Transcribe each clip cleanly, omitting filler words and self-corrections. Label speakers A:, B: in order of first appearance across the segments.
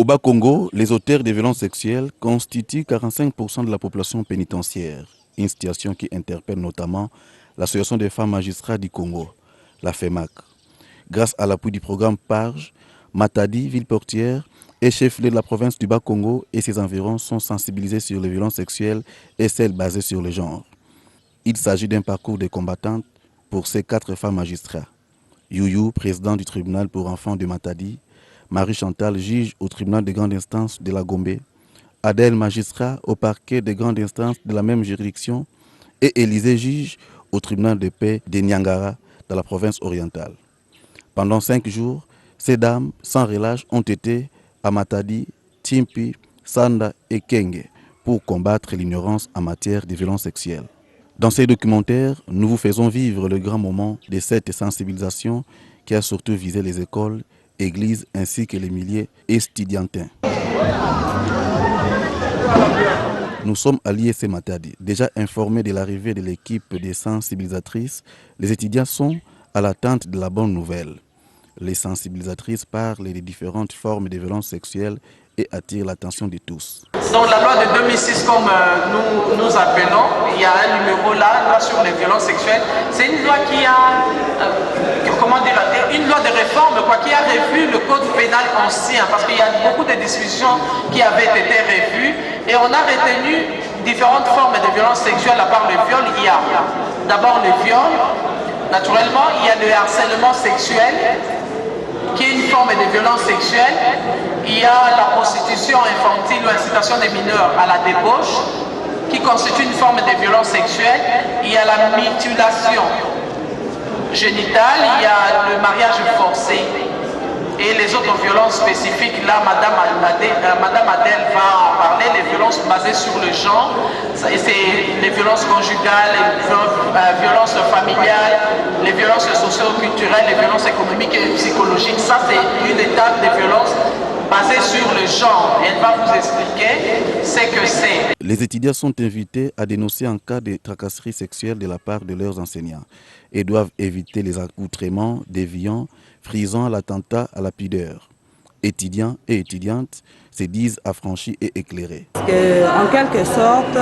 A: Bas-Congo, les auteurs de violences sexuelles constituent 45% de la population pénitentiaire, une situation qui interpelle notamment l'Association des femmes magistrats du Congo, la FEMAC. Grâce à l'appui du programme PARGE, Matadi, ville portière, et chef-lieu de la province du Bas-Congo et ses environs sont sensibilisés sur les violences sexuelles et celles basées sur le genre. Il s'agit d'un parcours de combattantes pour ces 4 femmes magistrats. Youyou, président du tribunal pour enfants de Matadi, Marie-Chantal, juge au tribunal de grande instance de la Gombe, Adèle, magistrat au parquet de grande instance de la même juridiction, et Élisée, juge au tribunal de paix de Niangara, dans la province orientale. Pendant 5 jours, ces dames, sans relâche, ont été à Matadi, Timpi, Sanda et Kenge pour combattre l'ignorance en matière de violences sexuelles. Dans ces documentaires, nous vous faisons vivre le grand moment de cette sensibilisation qui a surtout visé les écoles, églises ainsi que les milieux estudiantins. Nous sommes à l'ISC Matadi. Déjà informés de l'arrivée de l'équipe des sensibilisatrices, les étudiants sont à l'attente de la bonne nouvelle. Les sensibilisatrices parlent des différentes formes de violences sexuelles et attirent l'attention de tous.
B: Donc la loi de 2006, comme nous appelons, il y a un numéro là, loi sur les violences sexuelles. C'est une loi qui a, une loi de réforme qui a revu le code pénal ancien, parce qu'il y a beaucoup de discussions qui avaient été revues, et on a retenu différentes formes de violences sexuelles à part le viol. Il y a d'abord le viol, naturellement, il y a le harcèlement sexuel, qui est une forme de violence sexuelle. Il y a la prostitution infantile ou incitation des mineurs à la débauche, qui constitue une forme de violence sexuelle. Il y a la mutilation génitale, il y a le mariage forcé et les autres violences spécifiques. Là, Madame Adèle va en parler, les violences basées sur le genre, c'est les violences conjugales, les violences familiales, les violences socio-culturelles, les violences économiques et psychologiques. Ça, c'est une étape des violences basées sur le genre. Elle va vous expliquer ce que c'est.
A: Les étudiants sont invités à dénoncer en cas de tracasserie sexuelle de la part de leurs enseignants et doivent éviter les accoutrements déviants, frisant l'attentat à la pudeur. Étudiants et étudiantes se disent affranchis et éclairés.
C: En quelque sorte,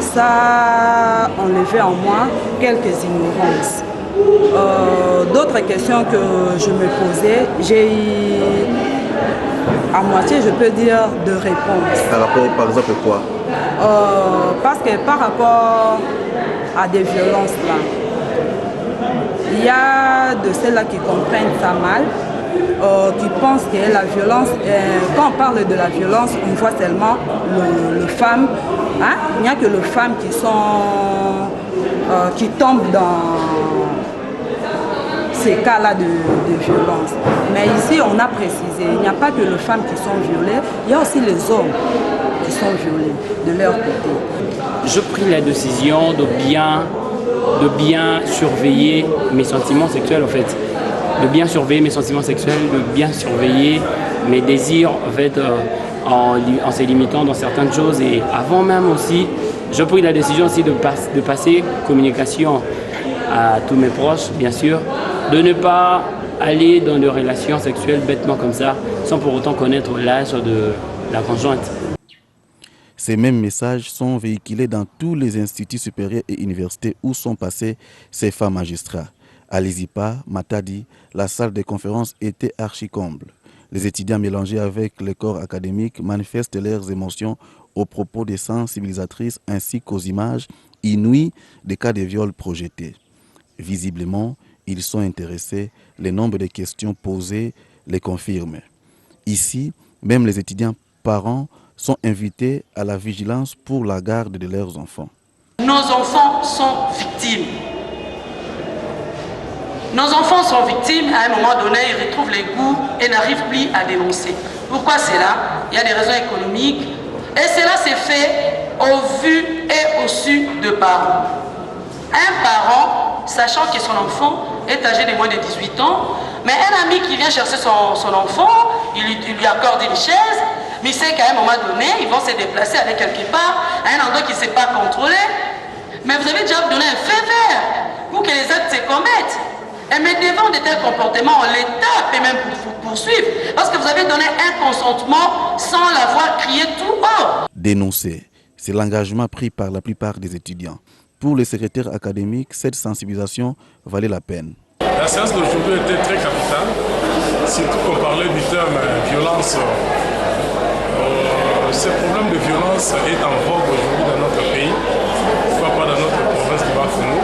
C: ça a enlevé en moi quelques ignorances. D'autres questions que je me posais, j'ai eu à moitié, je peux dire, de réponses.
A: Par rapport, par exemple, quoi?
C: Parce que par rapport à des violences là, il y a de celles-là qui comprennent ça mal, qui pensent que la violence, quand on parle de la violence, on voit seulement les femmes. Hein? Il n'y a que les femmes qui tombent dans ces cas-là de violence. Mais ici, on a précisé, il n'y a pas que les femmes qui sont violées, il y a aussi les hommes qui sont violés de leur côté.
D: Je pris la décision de bien surveiller mes sentiments sexuels, en fait. De bien surveiller mes sentiments sexuels, de bien surveiller mes désirs, en fait, en se limitant dans certaines choses. Et avant même aussi, je pris la décision aussi de passer communication à tous mes proches, bien sûr, de ne pas aller dans des relations sexuelles bêtement comme ça, sans pour autant connaître l'âge de la conjointe.
A: Ces mêmes messages sont véhiculés dans tous les instituts supérieurs et universités où sont passés ces femmes magistrats. À l'ISIPA, Matadi, la salle de conférence était archi-comble. Les étudiants mélangés avec les corps académiques manifestent leurs émotions au propos des sensibilisatrices ainsi qu'aux images inouïes des cas de viol projetés. Visiblement, ils sont intéressés, le nombre de questions posées les confirme. Ici, même les étudiants parents sont invités à la vigilance pour la garde de leurs enfants.
B: Nos enfants sont victimes. Nos enfants sont victimes, à un moment donné, ils retrouvent les goûts et n'arrivent plus à dénoncer. Pourquoi c'est là? Il y a des raisons économiques. Et cela s'est fait au vu et au su de parents. Un parent, sachant que son enfant est âgé de moins de 18 ans, mais un ami qui vient chercher son enfant, il lui accorde une chaise, mais il sait qu'à un moment donné, ils vont se déplacer aller quelque part, à un endroit qui ne s'est pas contrôlé. Mais vous avez déjà donné un feu vert pour que les actes se commettent. Et mais devant de tels comportements, on les tape et même pour poursuivre. Parce que vous avez donné un consentement sans l'avoir crié tout haut.
A: Dénoncer, c'est l'engagement pris par la plupart des étudiants. Pour les secrétaires académiques, cette sensibilisation valait la peine.
E: La séance d'aujourd'hui était très capitale, surtout qu'on parlait du terme violence. Ce problème de violence est en vogue aujourd'hui dans notre pays, pourquoi pas dans notre province de Bafounou.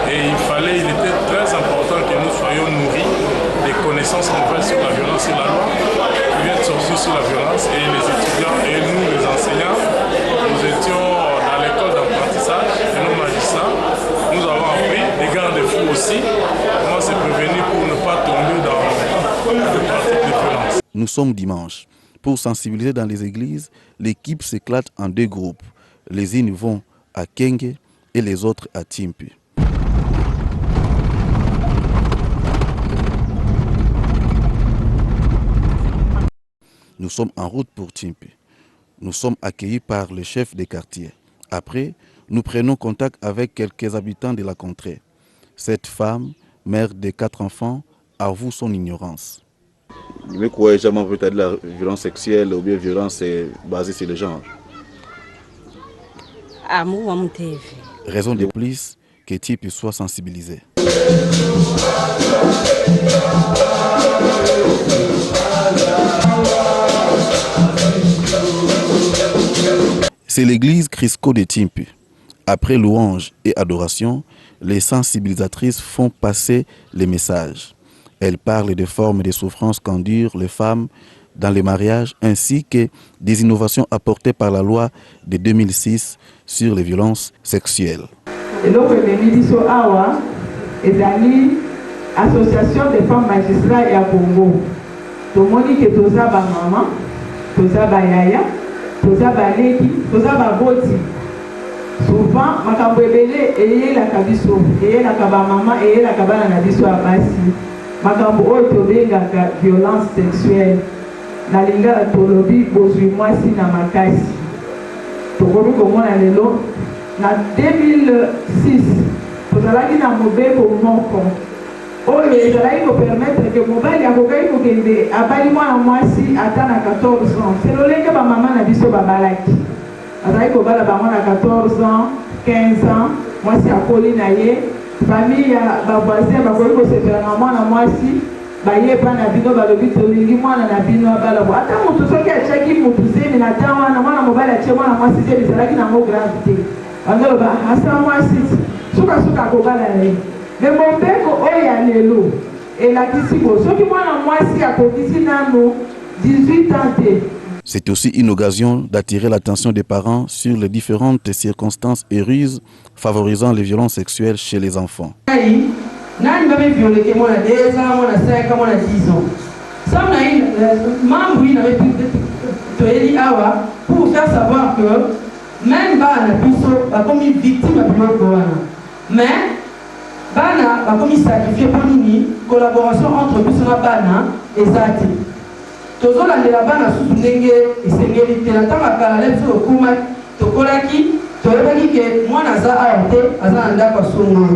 E: Et il était très important que nous soyons nourris des connaissances nouvelles sur la violence et la loi qui vient de sortir sur la violence. Et les étudiants et nous, les enseignants, nous étions dans l'école d'apprentissage et nos magistrats. Nous avons appris, des garde-fous aussi, comment se prévenir pour ne pas tomber dans les pratiques de violence.
A: Nous sommes dimanche. Pour sensibiliser dans les églises, l'équipe s'éclate en deux groupes. Les unes vont à Kenge et les autres à Timpi. Nous sommes en route pour Timpi. Nous sommes accueillis par le chef des quartiers. Après, nous prenons contact avec quelques habitants de la contrée. Cette femme, mère de 4 enfants, avoue son ignorance.
F: Mais quoi, jamais peut-être la violence sexuelle ou bien violence basée sur le genre.
A: Raison de plus que Timpi soit sensibilisé. C'est l'église Crisco de Timpi. Après louange et adoration, les sensibilisatrices font passer les messages. Elles parlent des formes de souffrances qu'endurent les femmes dans les mariages ainsi que des innovations apportées par la loi de 2006 sur les violences sexuelles.
G: Association des femmes magistrats et à Congo. Tomoni que toza ba maman, toza ba yaya, toza ba leki, toza ba boti. Souvent makambo ebele eye la kabiso, eye la kaba maman, eye la kaba na biso abasi. Makambo oyo tobengaka violence sexuelle. Na lingala tolobi bozwi mwasi na makasi. Tokomi komona lelo na 2006 tozalaki na mobeko moko. Oyo ezalaki kopermettre ke mobali akokaki kokende abali mwana mwasi ata na 14 ans. C'est lolenge bamama na biso babalaki. Azalaki kobala bango na 14 ans, 15 ans, mwasi akoli na ye. Famille ya bavoisin bakoki kosepela na mwana mwasi bayeba na bino balobi tolingi mwana na bino abala bo. Ata motu soki atiaki motu zemi na ta wana mwana mobali atie mwana mwasi zemi ezalaki nango grave te. Bandoloba asa mwasi suka akobala na ye. Mais mon père oya lelo elakisi bo soki mwana mwasi akokisi nano 18 ans te.
A: C'est aussi une occasion d'attirer l'attention des parents sur les différentes circonstances et ruses favorisant les violences sexuelles chez les enfants.
G: Nani va me violer que moi 2 ans, moi 5 ans, moi 10 ans. Ça m'a dit membre awa pour faire savoir que même bana biso ba comme victime de violence. Mais bana ba comme sacrifié pour nini collaboration entre biso na bana ezati. Tozolandela bana susu ndenge esengeli te na tanga kala leso okuma tokolaki toyebaki ke mwana za awa te aza na ndako asongo.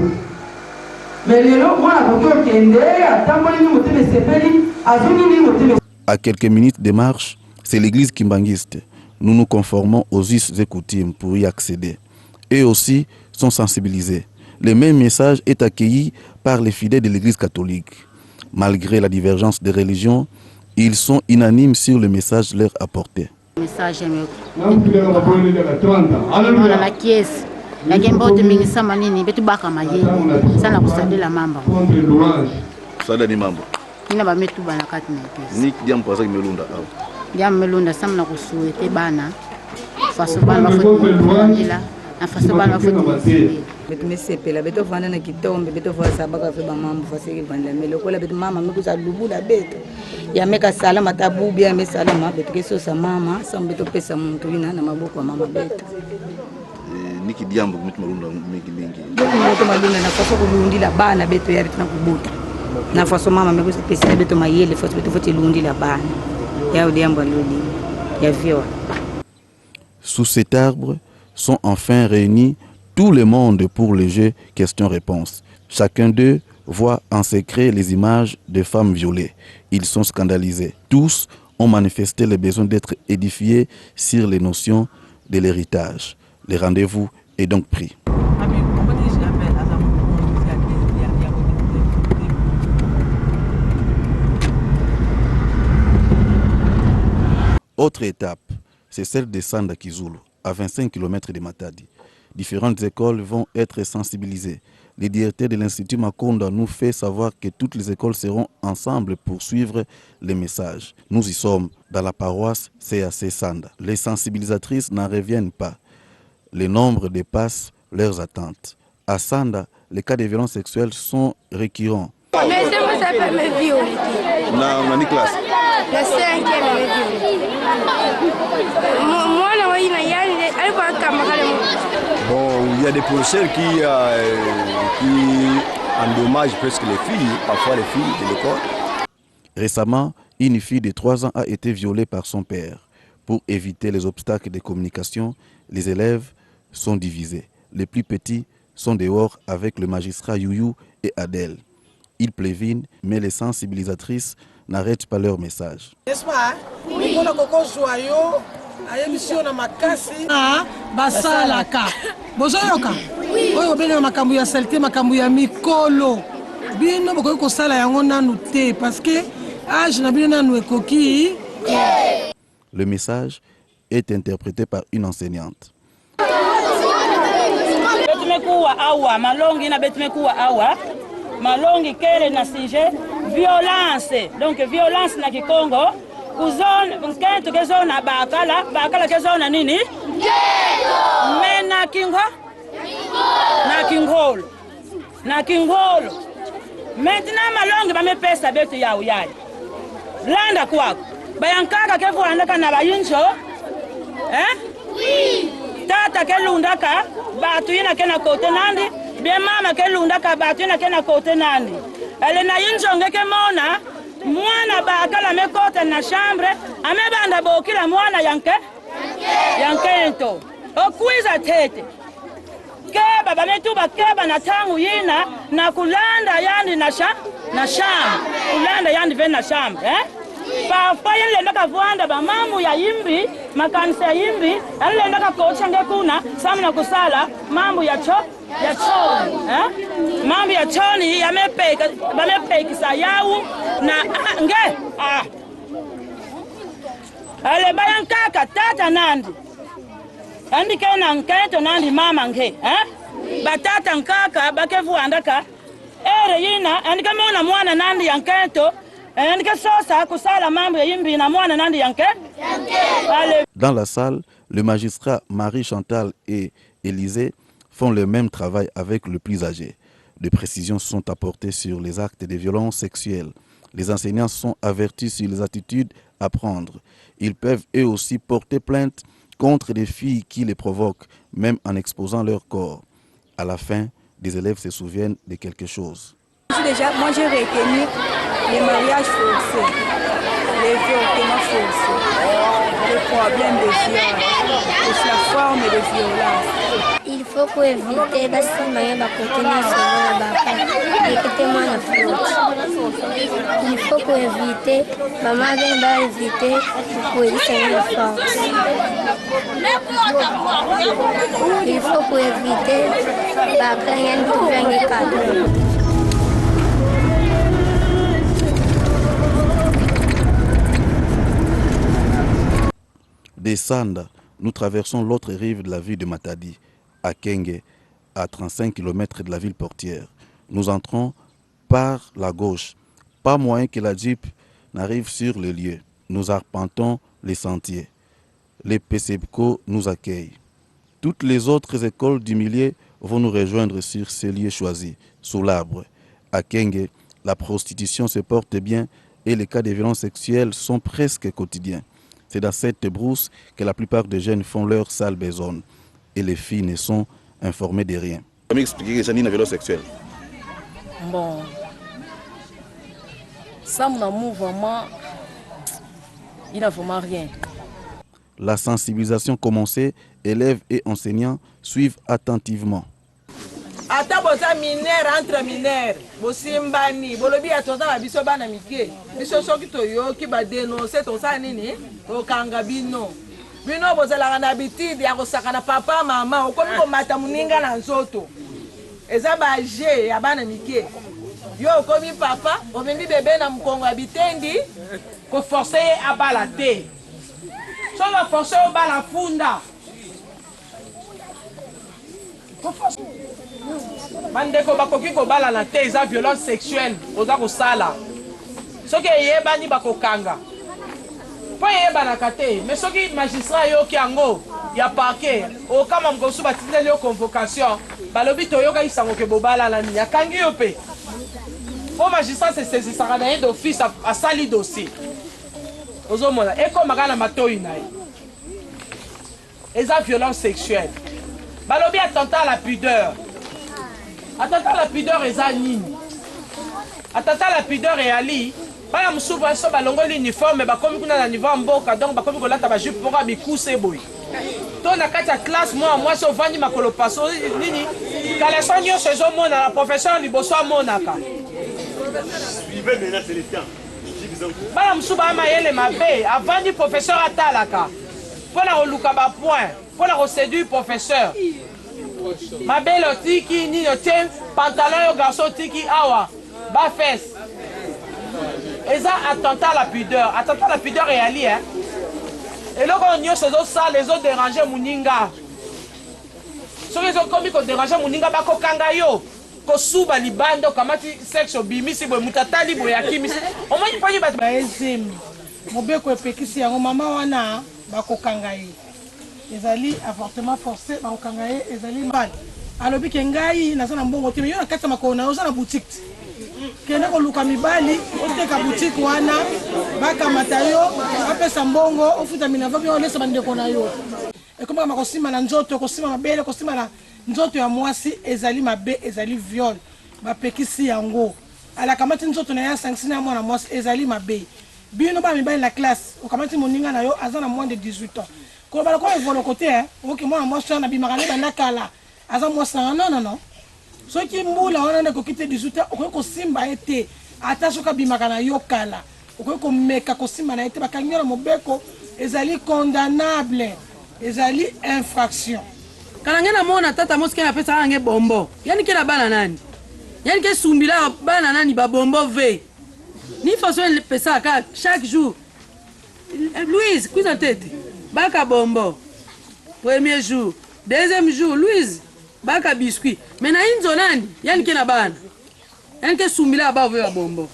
G: Mais lelo mwana koki okende atamboli ni motema esepeli azongi ni motema.
A: À quelques minutes de marche, c'est l'église kimbangiste. Nous nous conformons aux us et coutumes pour y accéder. Eux aussi sont sensibilisés. Le même message est accueilli par les fidèles de l'église catholique. Malgré la divergence des religions, ils sont unanimes sur le message leur apporté.
H: Message la caisse. La gembote mingisa manini betu baka mayeni sana kusadela mamba.
F: Sadela mamba.
H: Nina ba metu bana kati na pesa.
F: Ni diam kwa sababu melunda au.
H: Diam melunda samna kusuete bana. Faso bana bafuti ndila. Na faso bana bafuti.
C: Betu mesepela betu vanda na kitombe betu vwa sabaka fe ba mamba faseke vanda melokola betu mama mekuza lubula betu. Ya meka salama tabu bia me salama betu keso sa mama sam betu pesa muntu ina na maboko mama betu.
F: Niki diambo kumiti malunda mingi.
C: Betu malunda na faso kulundila bana betu yari tuna kubuta. Na faso mama mekuza pesa betu mayele faso betu foti lundila bana. Ya diambo ludi. Ya vio.
A: Sous cet arbre sont enfin réunis tout le monde pour le jeu questions-réponses. Chacun d'eux voient en secret les images de femmes violées. Ils sont scandalisés. Tous ont manifesté le besoin d'être édifiés sur les notions de l'héritage. Le rendez-vous est donc pris. Autre étape, c'est celle de Sanda Kizulu, à 25 km de Matadi. Différentes écoles vont être sensibilisées. Le directeur de l'Institut Makonda nous fait savoir que toutes les écoles seront ensemble pour suivre les messages. Nous y sommes dans la paroisse CAC Sanda. Les sensibilisatrices n'en reviennent pas. Le nombre dépasse leurs attentes. À Sanda, les cas de violences sexuelles sont récurrents.
I: Bon, il y a des professeurs qui endommagent presque les filles, parfois les filles de l'école.
A: Récemment, une fille de 3 ans a été violée par son père. Pour éviter les obstacles de communication, les élèves sont divisés. Les plus petits sont dehors avec le magistrat Youyou et Adèle. Ils prévinent, mais les sensibilisatrices n'arrêtent pas leur message.
J: N'est-ce pas? Oui. Basalaka. Bozoyoka. Oyo bene makambu ya salte makambu ya mikolo. Bino bokoki kosala yango nanu te parce que âge na bino nanu ekoki.
A: Le message est interprété par une enseignante.
K: Malongi kere na sujet violence. Donc violence na Kikongo. Kuzone kento kezona bakala kezona nini? Mena kingo? Na kingolo. Maintenant malongi bamepesa betu yao yali. Landa kwako. Bayankaka kevu andaka na bayinjo? Oui. Tata kelundaka batu yina kena kote nandi. Bien mama kelundaka batu yina kena kote nandi. Ale na yinjo ngeke mona. Mwana bakala mekota na chambre amebanda bokila mwana yankento okwiza tete keba bametuba keba na tangu yina na kulanda yandi na sham kulanda yandi ve na chambre papa yele ndaka vuanda ba mamu ya yimbi makanisa ya yimbi yele ndaka kocha ngekuna samna kusala mambo ya choni mambo ya choni bamepekisa yawu na nge ale bayankaka tata nandi andi kena nketo nandi mama nge batata nkaka bakevuandaka ere yina andi kamona mwana nandi yanketo andi kesosa kusala mambo ya yimbi na mwana nandi yanke.
A: Dans la salle, le magistrat Marie-Chantal et Élisée font le même travail avec le plus âgé. Des précisions sont apportées sur les actes de violence sexuelle. Les enseignants sont avertis sur les attitudes à prendre. Ils peuvent eux aussi porter plainte contre les filles qui les provoquent, même en exposant leur corps. À la fin, des élèves se souviennent de quelque chose.
C: Déjà, moi j'ai retenu les mariages forcés, les violences forcés, les problèmes de violence, la forme de violence.
L: Il faut pour éviter parce que il faut pour éviter, maman va éviter pour essayer la force. Il faut pour éviter
A: Des Sanda, nous traversons l'autre rive de la ville de Matadi, à Kenge, à 35 km de la ville portière. Nous entrons par la gauche. Pas moyen que la Jeep n'arrive sur le lieu. Nous arpentons les sentiers. Les PCBCO nous accueillent. Toutes les autres écoles du milieu vont nous rejoindre sur ces lieux choisis, sous l'arbre. À Kenge, la prostitution se porte bien et les cas de violences sexuelles sont presque quotidiens. C'est dans cette brousse que la plupart des jeunes font leur sale besogne et les filles ne sont informées de rien.
F: Comment expliquer que c'est une violence sexuelle?
M: Bon, ça mon amour vraiment, il n'a vraiment rien.
A: La sensibilisation commencée, élèves et enseignants suivent attentivement.
J: ata boza minere entre minere bosimbani bolobi ya toza na biso bana mike biso soki toyoki badenonse tosala nini tokanga bino bino bozalaka na habitude ya kosaka na papa mama okomi komata moninga na nzoto eza baje ya bana mike yo okomi papa omembi bebe na mokongo ya bitendi koforce ye abala te soki oforce obala funda bandeko bakoki kobalana te eza violence sexuelle oza kosala soki eyebani bakokanga mpo eyebanaka te mais soki magistrat yoki yango ya parquet okama mokosu batindeli yo convocation balobi toyokaki sango ke bobalana nini akangi yo mpe mpo magistrat se saisissaka na ye d'office asali dossier ozomona ekomaka na matoi na ye eza violence sexuelle balobi attentat à la pudeur. Attentat à la pudeur eza nini? Attentat à la pudeur et ali bana musubu aso balongo l'uniforme bakomi kuna na niveau mboka donc bakomi kolata ba jupe pour bikuse boy. To na kati ya classe moi so vandi makolo paso nini? Kala sonyo sezo mona la professeur liboso monaka.
N: Suivez maintenant Célestin.
J: Bana musubu amayele mabe avandi professeur atalaka. Pona oluka ba point. Pour la séduire professeur. Ma belle tiki ni no tien pantalon au garçon tiki awa ba fesse. Eza attentat à la pudeur. Attentat à la pudeur et ali hein. Et là quand on ces autres ça les autres déranger muninga. So les autres comme ko déranger muninga ba ko kanga yo. Ko suba libando kamati sexe bimisi bo mutatali bo yakimi. On m'a dit pas ni ba ezim. Mobeko epekisi yango mama wana ba ko kanga yi. Ezali avortement forcé bakokanga ye ezali mbali alobi ke ngai naza na mbongo te yo na kati ya makolo na yo oza na boutique kende koluka mibali oteka boutique wana bakamata yo bapesa mbongo ofuta minava mpe olesa bandeko na yo ekomaka makosima na nzoto kosima mabele kosima na nzoto ya mwasi ezali mabe ezali viol bapekisi yango alakamati nzoto na ye asanksina ya mwana mwasi ezali mabe bino ba mibali na classe okamati moninga na yo aza na moins de 18 ans. Quand on est venu côté, ok, moi, je suis en train de me faire un moi, non. Ce qui est bon, là, on a quitté 18 ans, on a simba été, attention, quand bimagana yokala, on a meka kosimba na été, bakanyora mobeko, ezali condamnable, ezali infraction.
O: Quand on a mon tata mosque a fait ça, on est bombo. Yani ke la banane, yani ke sumbila banane ba bombo ve. Ni façon le pesa chaque jour. Louise, quoi ça tête? Baka bombo. Premier jour. Deuxième jour, Louise. Baka biscuit. Mais na inzonani, yani ke na bana. Yani ke sumila ba ve bombo.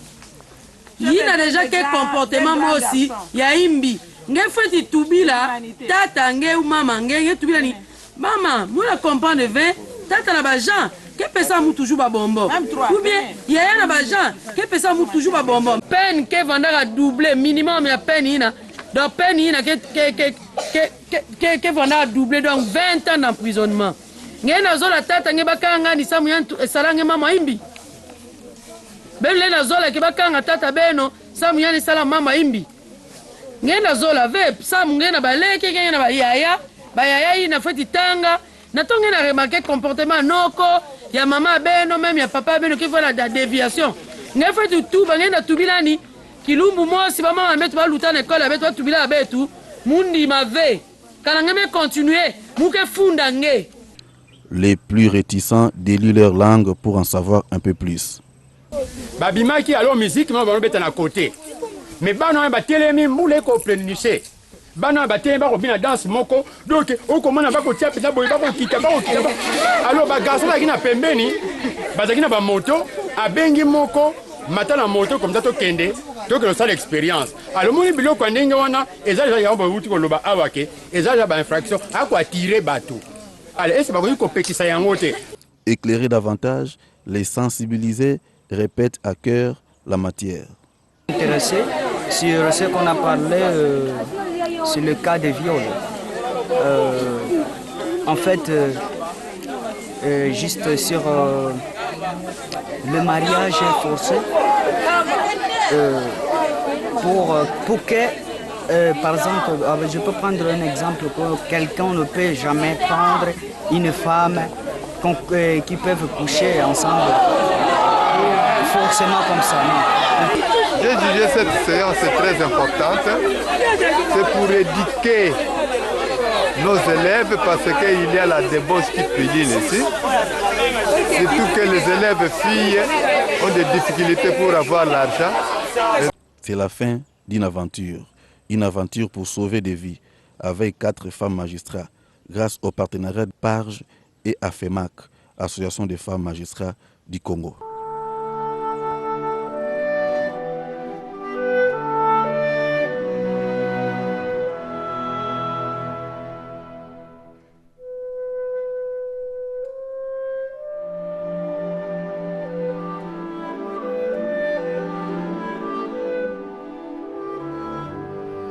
O: Yina déjà quel comportement moi aussi, ya imbi. Nge feti tubila, tata nge ou mama nge tubila ni. Maman, moi la comprendre 20, tata na ba Jean, que pesa mu toujours ba bombo. Ou bien, yaya na ba Jean, que pesa mu toujours ba bombo. Peine que vendra doubler minimum ya peine ina. Donc, peine que vendra doubler donc 20 ans d'emprisonnement. Nge na zola tata nge bakanga ni samu yantu esalange mama imbi. Bele na zola ke bakanga tata beno samu yani sala mama imbi. Nge na zola ve samu nge na baleke nge na bayaya, bayaya ina feti tanga. Na tonge na remarquer comportement noko ya mama beno même ya papa beno qui fait la déviation. Nge feti tout ba nge na tubilani kilumbu mosi ba mama metu ba luta na école abetu tubila abetu mundi mave. Kana ngeme continuer muke funda nge.
A: Les plus réticents délient leur langue pour en savoir un peu plus.
P: Babima qui alors musique mais on beta na côté. Mais bana ba telemi mbule ko pleniser. Bana ba telemi ba ko bina danse moko donc o komona ba ko tia pesa boy ba ko kita ba ko kita. Alors ba garçon la kina pembeni ba zakina ba moto abengi moko mata na moto comme ça to kende to que ça l'expérience. Alors moni bilo ko ndenge wana ezali ya ba wuti ko loba awake ezali ba infraction a ko attirer bateau. Allez, est-ce que compétition yango te?
A: Éclairer davantage, les sensibiliser, répète à cœur la matière.
Q: Intéressé sur ce qu'on a parlé sur le cas de viol. En fait, juste sur le mariage forcé, pour que, par exemple, je peux prendre un exemple que quelqu'un ne peut jamais prendre une femme qui peuvent coucher ensemble. Forcément comme ça, non.
R: J'ai jugé cette séance très importante. C'est pour éduquer nos élèves parce qu'il y a la débauche qui piline ici. Surtout que les élèves filles ont des difficultés pour avoir l'argent.
A: C'est la fin d'une aventure. Une aventure pour sauver des vies avec 4 femmes magistrats grâce au partenariat de PARJ et AFEMAC, Association des femmes magistrats du Congo.